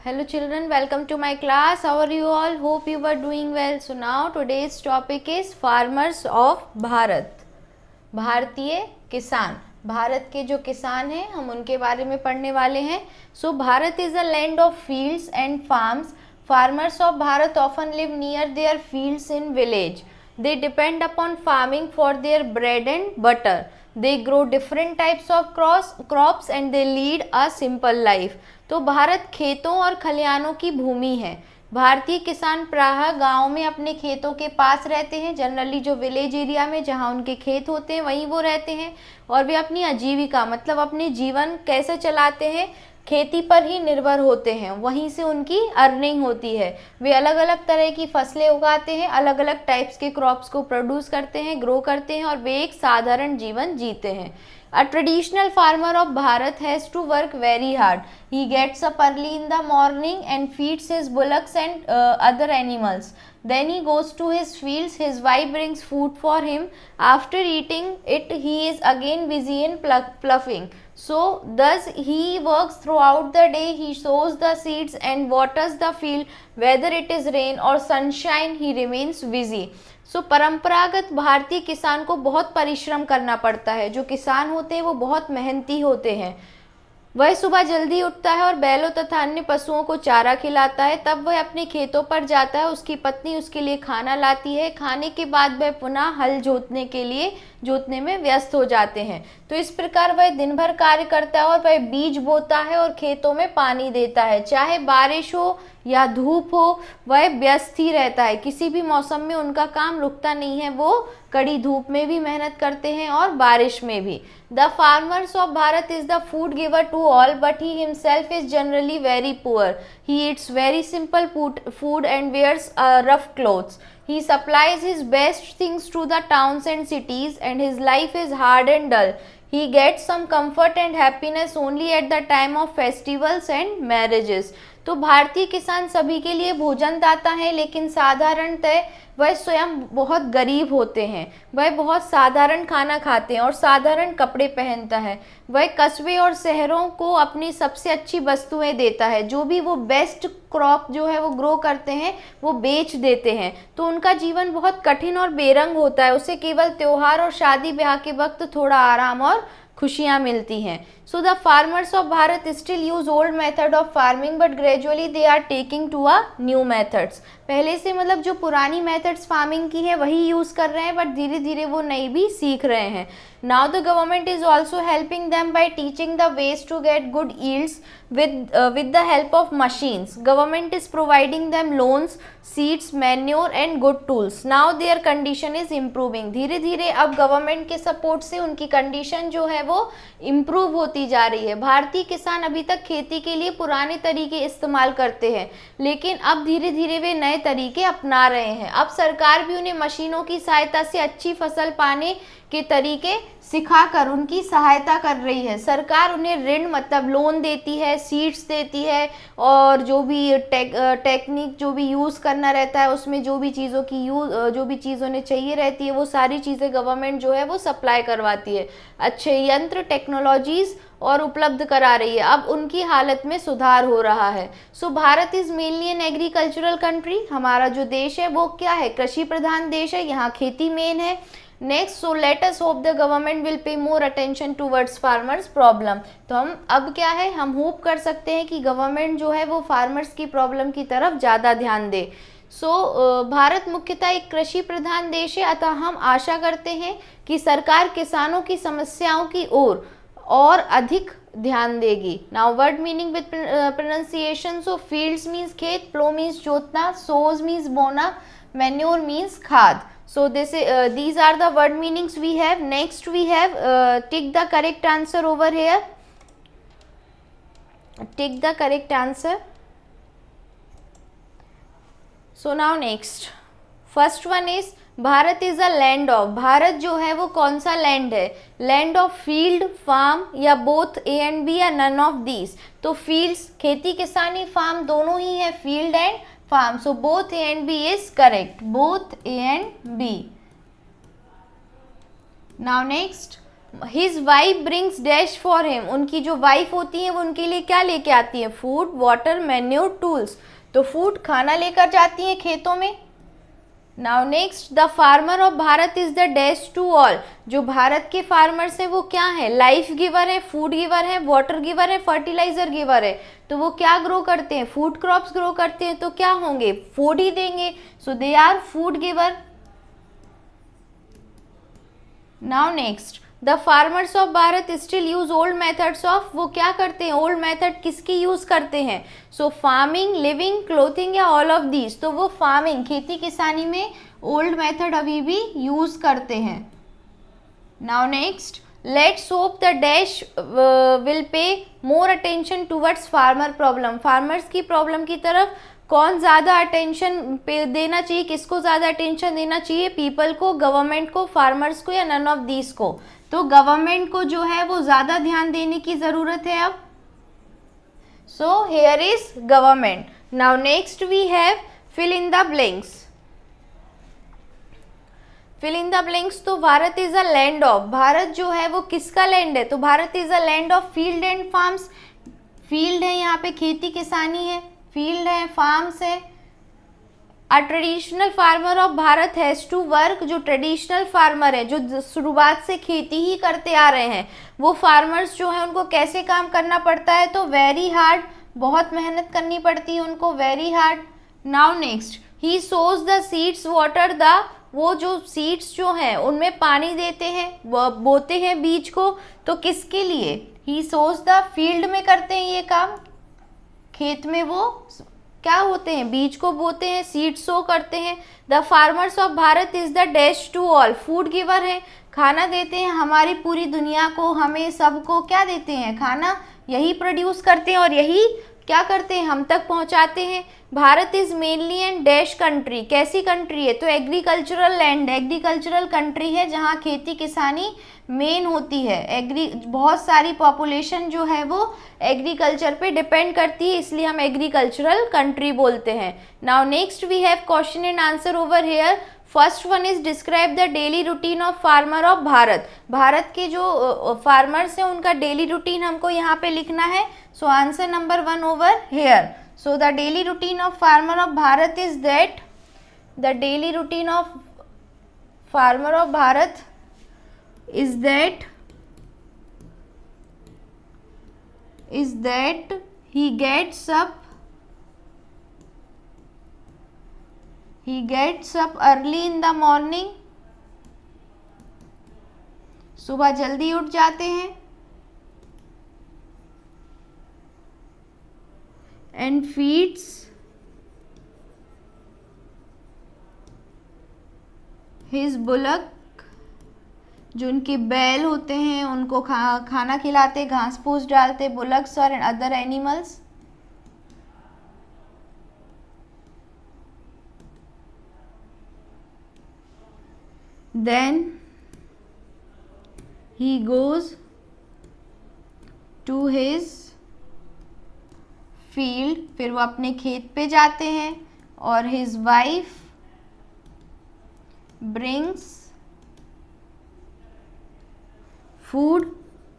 Hello children, welcome to my class. How are you all? Hope you were doing well. So now today's topic is farmers of Bharat. भारतीय किसान. भारत के जो किसान हैं हम उनके बारे में पढ़ने वाले हैं. So Bharat is a land of fields and farms. Farmers of Bharat often live near their fields in village. They depend upon farming for their bread and butter. They grow different types of crops and they lead a simple life. तो भारत खेतों और खलिहानों की भूमि है. भारतीय किसान प्रायः गांव में अपने खेतों के पास रहते हैं. जनरली जो विलेज एरिया में जहां उनके खेत होते हैं वहीं वो रहते हैं और वे अपनी आजीविका मतलब अपने जीवन कैसे चलाते हैं, खेती पर ही निर्भर होते हैं. वहीं से उनकी अर्निंग होती है. वे अलग अलग तरह की फसलें उगाते हैं, अलग अलग टाइप्स के क्रॉप्स को प्रोड्यूस करते हैं, ग्रो करते हैं और वे एक साधारण जीवन जीते हैं. A traditional farmer of Bharat has to work very hard. He gets up early in the morning and feeds his bullocks and other animals. Then he goes to his fields. His wife brings food for him. After eating it, he is again busy in ploughing. So thus he works throughout the day. He sows the seeds and waters the field. Whether it is rain or sunshine, he remains busy. परंपरागत भारतीय किसान को बहुत परिश्रम करना पड़ता है. जो किसान होते हैं वो बहुत मेहनती होते हैं. वह सुबह जल्दी उठता है और बैलों तथा अन्य पशुओं को चारा खिलाता है. तब वह अपने खेतों पर जाता है. उसकी पत्नी उसके लिए खाना लाती है. खाने के बाद वह पुनः हल जोतने में व्यस्त हो जाते हैं. तो इस प्रकार वह दिन भर कार्य करता है और वह बीज बोता है और खेतों में पानी देता है. चाहे बारिश हो या धूप हो वह व्यस्त ही रहता है. किसी भी मौसम में उनका काम रुकता नहीं है. वो कड़ी धूप में भी मेहनत करते हैं और बारिश में भी. The farmers of Bharat is the food giver to all but he himself is generally very poor. He eats very simple food and wears rough clothes. He supplies his best things to the towns and cities and his life is hard and dull. He gets some comfort and happiness only at the time of festivals and marriages. तो भारतीय किसान सभी के लिए भोजन दाता है लेकिन साधारणतः वह स्वयं बहुत गरीब होते हैं. वह बहुत साधारण खाना खाते हैं और साधारण कपड़े पहनता है. वह कस्बे और शहरों को अपनी सबसे अच्छी वस्तुएं देता है. जो भी वो बेस्ट क्रॉप जो है वो ग्रो करते हैं वो बेच देते हैं. तो उनका जीवन बहुत कठिन और बेरंग होता है. उसे केवल त्योहार और शादी ब्याह के वक्त थोड़ा आराम और खुशियाँ मिलती हैं. So the farmers of Bharat still use old method of farming but gradually they are taking to a new methods. पहले से मतलब जो पुरानी मेथड्स फार्मिंग की है वही यूज़ कर रहे हैं बट धीरे धीरे वो नई भी सीख रहे हैं. Now the government is also helping them by teaching the ways to get good yields with the help of machines. Government is providing them loans, seeds, manure and good tools. Now their condition is improving. धीरे धीरे अब government के support से उनकी condition जो है वो improve होती जा रही है. भारतीय किसान अभी तक खेती के लिए पुराने तरीके इस्तेमाल करते हैं लेकिन अब धीरे धीरे वे नए तरीके अपना रहे हैं. अब सरकार भी उन्हें मशीनों की सहायता से अच्छी फसल पाने के तरीके सिखाकर उनकी सहायता कर रही है. सरकार उन्हें ऋण मतलब लोन देती है, सीड्स देती है और जो भी टेक्निक जो भी यूज़ करना रहता है उसमें जो भी चीज़ उन्हें चाहिए रहती है वो सारी चीज़ें गवर्नमेंट जो है वो सप्लाई करवाती है. अच्छे यंत्र टेक्नोलॉजीज़ और उपलब्ध करा रही है. अब उनकी हालत में सुधार हो रहा है. So Bharat is mainly an agricultural country. हमारा जो देश है वो क्या है, कृषि प्रधान देश है. यहाँ खेती मेन है. Next, so let us hope the government will pay more attention towards farmers problem. तो हम अब क्या है, हम होप कर सकते हैं कि गवर्नमेंट जो है वो फार्मर्स की प्रॉब्लम की तरफ ज़्यादा ध्यान दे. भारत मुख्यतः एक कृषि प्रधान देश है अतः हम आशा करते हैं कि सरकार किसानों की समस्याओं की ओर और अधिक ध्यान देगी. Now word meaning with pronunciation. So fields means खेत, प्लो मीन्स जोतना, सोज मीन्स बोना, मैन्योर मीन्स खाद. So these are the word meanings we have. Next we have tick the correct answer over here. Tick the correct answer. So now next, first one is Bharat is a land of. Bharat जो है वो कौन सा land है, land of field, farm या both A and B या none of these. तो fields खेती किसानी, फार्म दोनों ही है, field and farm. So both A and B is correct. Both A and B. Now next, his wife brings dash for him, उनकी जो wife होती है वो उनके लिए क्या लेके आती है? Food, water, manure, tools. तो फूड, खाना लेकर जाती हैं खेतों में। Now next, the farmer of Bharat is the dash to all, जो भारत के फार्मर्स हैं वो क्या है? लाइफ गिवर है, फूड गिवर है, वाटर गिवर है, फर्टिलाइजर गिवर है। तो वो क्या ग्रो करते हैं? फूड क्रॉप्स ग्रो करते हैं, तो क्या होंगे? फूड ही देंगे। So they are food giver. Now next, the farmers of Bharat still use old methods of, वो क्या करते हैं? ओल्ड मेथड किसकी यूज करते हैं? सो फार्मिंग, लिविंग, क्लोथिंग या ऑल ऑफ दीज। तो वो फार्मिंग, खेती किसानी में ओल्ड मेथड अभी भी यूज करते हैं। Now next, let's hope the dash will pay more attention towards farmer problem, farmers की प्रॉब्लम की तरफ कौन ज़्यादा अटेंशन पे देना चाहिए? किसको ज़्यादा अटेंशन देना चाहिए? पीपल को, गवर्नमेंट को, फार्मर्स को, या नन ऑफ दीज को? तो गवर्नमेंट को जो है वो ज़्यादा ध्यान देने की ज़रूरत है अब। So here is government. Now next we have fill in the blanks. Fill in the blanks, तो Bharat is a land of, Bharat जो है वो किसका लैंड है? तो Bharat is a land of field and farms, field है, यहाँ पे खेती किसानी है, फील्ड है, फार्म्स है। A traditional farmer of Bharat has to work, जो ट्रेडिशनल फार्मर है, जो शुरुआत से खेती ही करते आ रहे हैं, वो फार्मर्स जो है उनको कैसे काम करना पड़ता है? तो वेरी हार्ड, बहुत मेहनत करनी पड़ती है उनको, very hard. Now next, he shows the seeds, water the, वो जो सीड्स जो हैं उनमें पानी देते हैं, बोते हैं बीज को, तो किसके लिए? ही सोज द, फील्ड में करते हैं ये काम, खेत में वो क्या होते हैं? बीज को बोते हैं, सीड सो करते हैं। The farmers of Bharat is the dash to all, food giver है, खाना देते हैं हमारी पूरी दुनिया को, हमें सबको क्या देते हैं? खाना, यही प्रोड्यूस करते हैं और यही क्या करते हैं? हम तक पहुंचाते हैं। Bharat is mainly and dash country, कैसी कंट्री है? तो एग्रीकल्चरल लैंड, एग्रीकल्चरल कंट्री है जहाँ खेती किसानी मेन होती है। बहुत सारी पॉपुलेशन जो है वो एग्रीकल्चर पे डिपेंड करती है, इसलिए हम एग्रीकल्चरल कंट्री बोलते हैं। Now next we have question and answer over here. First one is describe the daily routine of farmer of Bharat, Bharat के जो फार्मर्स हैं उनका डेली रूटीन हमको यहाँ पे लिखना है। So answer number 1 over here. So the daily routine of farmer of Bharat is that, the daily routine of farmer of Bharat is that he gets up early in the morning, सुबह जल्दी उठ जाते हैं, and feeds his bullock, जो उनके बैल होते हैं उनको खाना खिलाते, घास फूस डालते, बुलक्स और other animals. Then he goes to his field, फिर वो अपने खेत पे जाते हैं, और हिज वाइफ ब्रिंग्स फूड,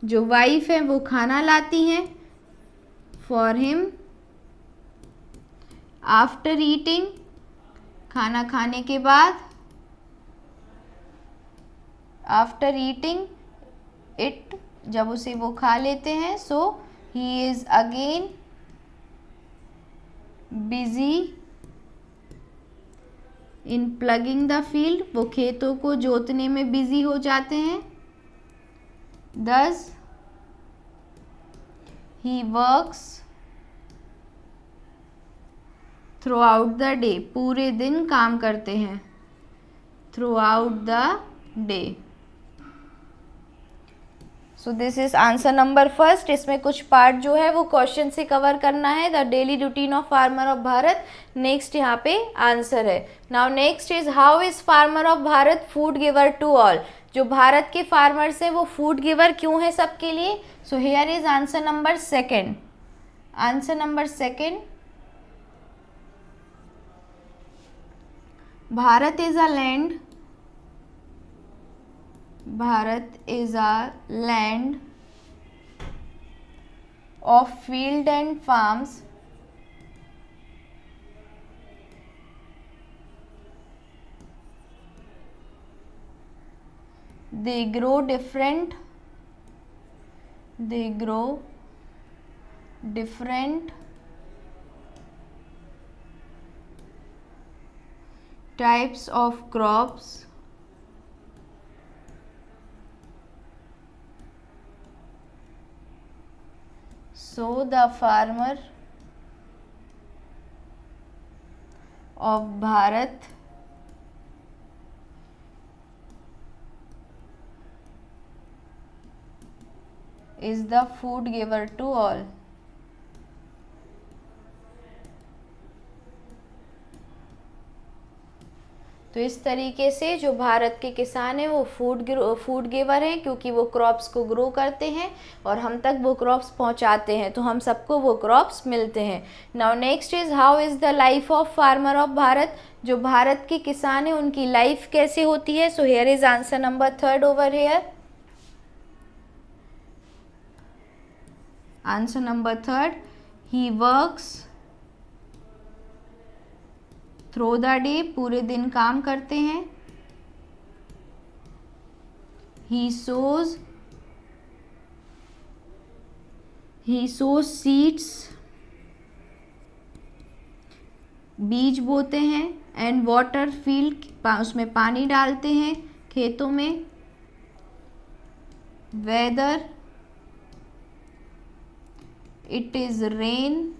जो वाइफ है वो खाना लाती हैं, फॉर हिम आफ्टर ईटिंग, खाना खाने के बाद, आफ्टर ईटिंग इट, जब उसे वो खा लेते हैं। So he is again busy in plugging the field, वो खेतों को जोतने में बिजी हो जाते हैं। Thus he works throughout the day, पूरे दिन काम करते हैं, throughout the day। So this is answer number first. इसमें कुछ पार्ट जो है वो क्वेश्चन से कवर करना है, the daily routine of farmer of Bharat. Next यहाँ पे आंसर है। Now next is how is farmer of Bharat food giver to all, जो भारत के फार्मर्स हैं वो फूड गिवर क्यों है सबके लिए? So here is answer number second. Answer number second, Bharat is a land Bharat is a land of field and farms. They grow different types of crops. So the farmer of Bharat is the food giver to all. तो इस तरीके से जो भारत के किसान हैं वो food giver हैं, क्योंकि वो क्रॉप्स को ग्रो करते हैं और हम तक वो क्रॉप्स पहुंचाते हैं, तो हम सबको वो क्रॉप्स मिलते हैं. Now next is how is the life of farmer of Bharat. जो भारत के किसान हैं उनकी लाइफ कैसे होती है. So here is answer number 3 over here. Answer number 3, he works through the day, पूरे दिन काम करते हैं. ही सोज सीड्स, बीज बोते हैं. एंड वाटर फील्ड, उसमें पानी डालते हैं खेतों में. वेदर इट इज रेन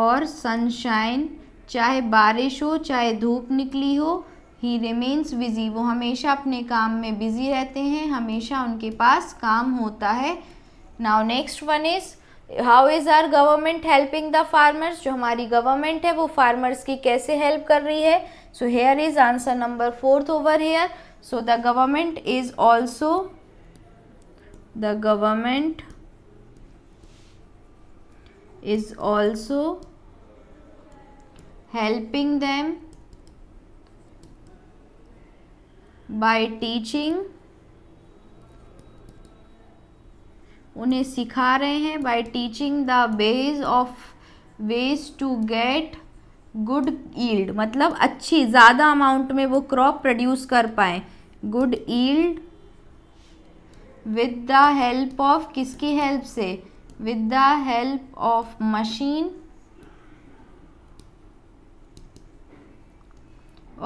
और सनशाइन, चाहे बारिश हो चाहे धूप निकली हो. ही रिमेन्स बिजी, वो हमेशा अपने काम में बिजी रहते हैं, हमेशा उनके पास काम होता है. Now next one is how is our government helping the farmers. जो हमारी गवर्नमेंट है वो फार्मर्स की कैसे हेल्प कर रही है. सो here is answer number 4 over here. So the government is also helping them by teaching, उन्हें सिखा रहे हैं by teaching the ways to get good yield, मतलब अच्छी ज़्यादा अमाउंट में वो क्रॉप प्रोड्यूस कर पाएँ. Good yield with the help of, किसकी हेल्प से. with the help of machine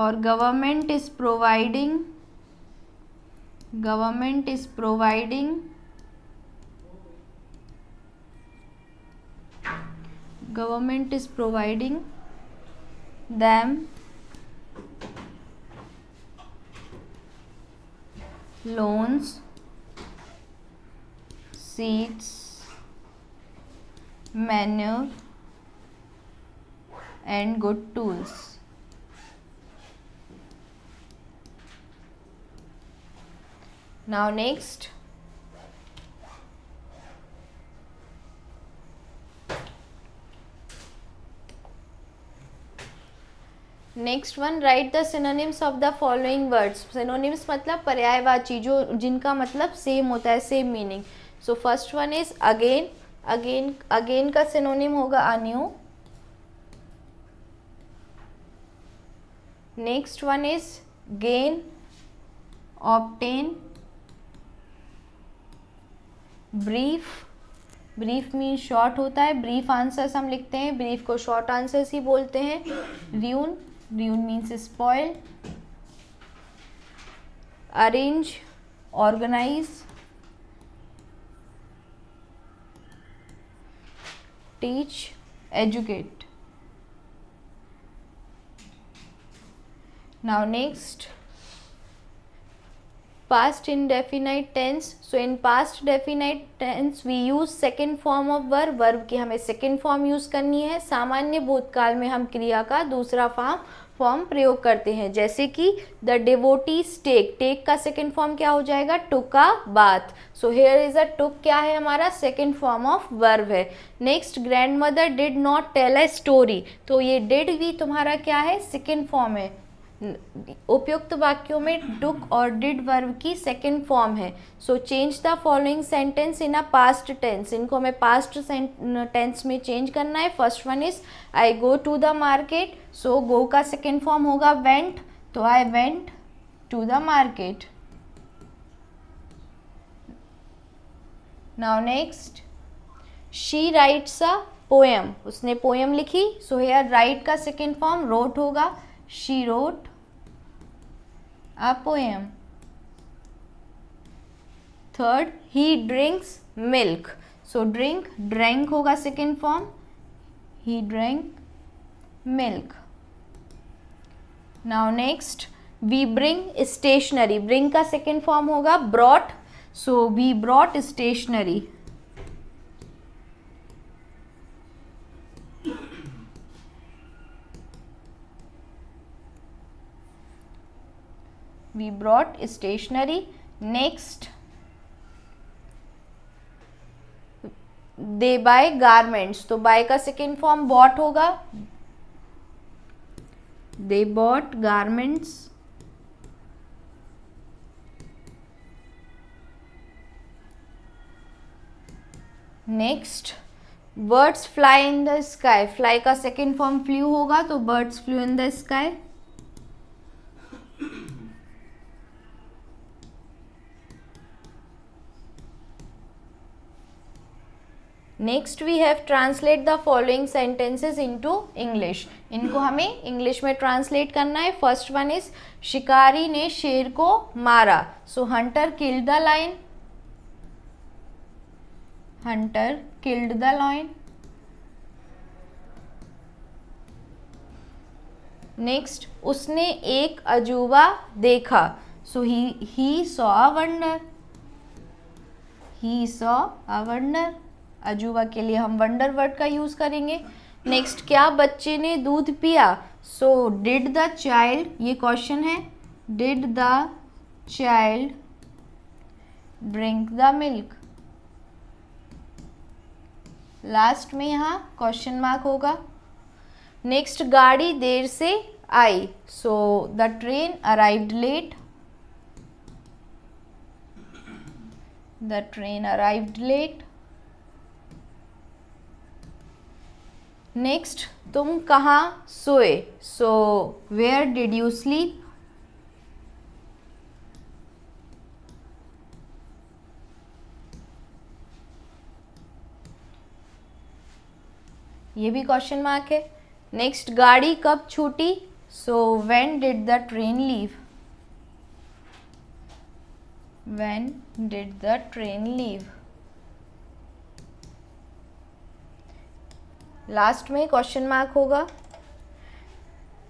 और government is providing them loans, seeds, manure and good tools. Now next, next one, right the synonyms of the following words. Synonyms मतलब पर्यायवाची, जो जिनका मतलब same होता है, same meaning. So first one is again. Again का synonym होगा undue. Next one is gain, obtain. Brief mean short होता है. ब्रीफ आंसर्स हम लिखते हैं, ब्रीफ को शॉर्ट आंसर्स ही बोलते हैं. Ruin means spoil. Arrange, organise. Teach, educate. Now next, past indefinite tense. So in past definite tense we use second form of verb की हमें second form यूज़ करनी है. सामान्य भूतकाल में हम क्रिया का दूसरा फॉर्म प्रयोग करते हैं, जैसे कि the devotees take का second form क्या हो जाएगा, took a bath. So here is a took क्या है हमारा, second form of verb है. Next, grandmother did not tell a story. तो ये did भी तुम्हारा क्या है, second form है. उपयुक्त वाक्यों में टुक और डिड वर्ब की सेकेंड फॉर्म है. So change the following sentence in a past tense. इनको हमें पास्ट टेंस में चेंज करना है. First one is I go to the market. So go का सेकेंड फॉर्म होगा वेंट, तो I went to the market. Now next, she writes a poem. उसने poem लिखी. सो हेयर राइट का second form wrote होगा. She wrote a poem. Third, he drinks milk. So drink drank होगा second form. He drank milk. Now next, we bring stationery. Bring का second form होगा brought. So we brought stationery. We brought stationery. Next, they buy garments. तो buy का second form bought होगा. They bought garments. Next, birds fly in the sky. Fly का second form flew होगा, तो birds flew in the sky. Next we have translate the following sentences into English. इनको हमें English में translate करना है. First one is शिकारी ने शेर को मारा. So hunter killed the lion. Hunter killed the lion. Next, उसने एक अजूबा देखा. So he saw a wonder. He saw a wonder. अजूबा के लिए हम वंडर वर्ड का यूज करेंगे. नेक्स्ट, क्या बच्चे ने दूध पिया. सो डिड द चाइल्ड, ये क्वेश्चन है, did the child drink the milk. Last में यहाँ क्वेश्चन मार्क होगा. नेक्स्ट, गाड़ी देर से आई. So the train arrived late. The train arrived late. Next, तुम कहाँ सोए. So where did you sleep. ये भी क्वेश्चन मार्क है. नेक्स्ट, गाड़ी कब छूटी. So when did the train leave. When did the train leave. Last में क्वेश्चन मार्क होगा.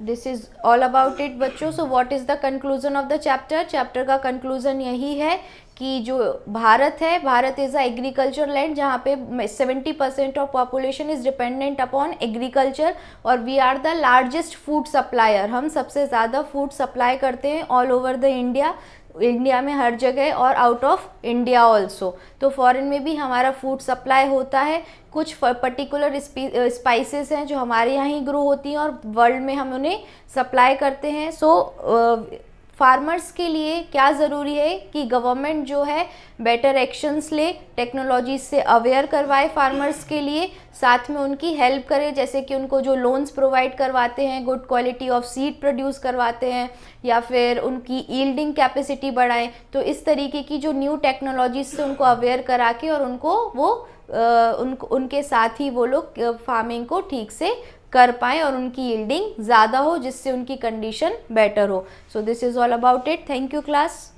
This is all about it बच्चों. So what is the conclusion of the chapter. Chapter का conclusion यही है कि जो भारत है, Bharat is a agriculture land जहाँ पे 70% of population is dependent upon agriculture. और we are the largest food supplier. हम सबसे ज़्यादा फूड सप्लाई करते हैं all over the India. India में हर जगह और आउट ऑफ इंडिया ऑल्सो. तो फॉरेन में भी हमारा फूड सप्लाई होता है. कुछ पर्टिकुलर स्पाइसेस हैं जो हमारे यहाँ ही ग्रो होती हैं और वर्ल्ड में हम उन्हें सप्लाई करते हैं. सो फार्मर्स के लिए क्या ज़रूरी है कि गवर्नमेंट जो है बेटर एक्शंस ले, टेक्नोलॉजी से अवेयर करवाए फार्मर्स के लिए, साथ में उनकी हेल्प करे, जैसे कि उनको जो लोन्स प्रोवाइड करवाते हैं, good quality of seed produce करवाते हैं, या फिर उनकी यील्डिंग कैपेसिटी बढ़ाएं. तो इस तरीके की जो न्यू टेक्नोलॉजी से उनको अवेयर करा के और उनको वो उनके साथ ही वो लोग फार्मिंग को ठीक से कर पाएँ और उनकी यील्डिंग ज़्यादा हो, जिससे उनकी कंडीशन बेटर हो. So this is all about it. Thank you class.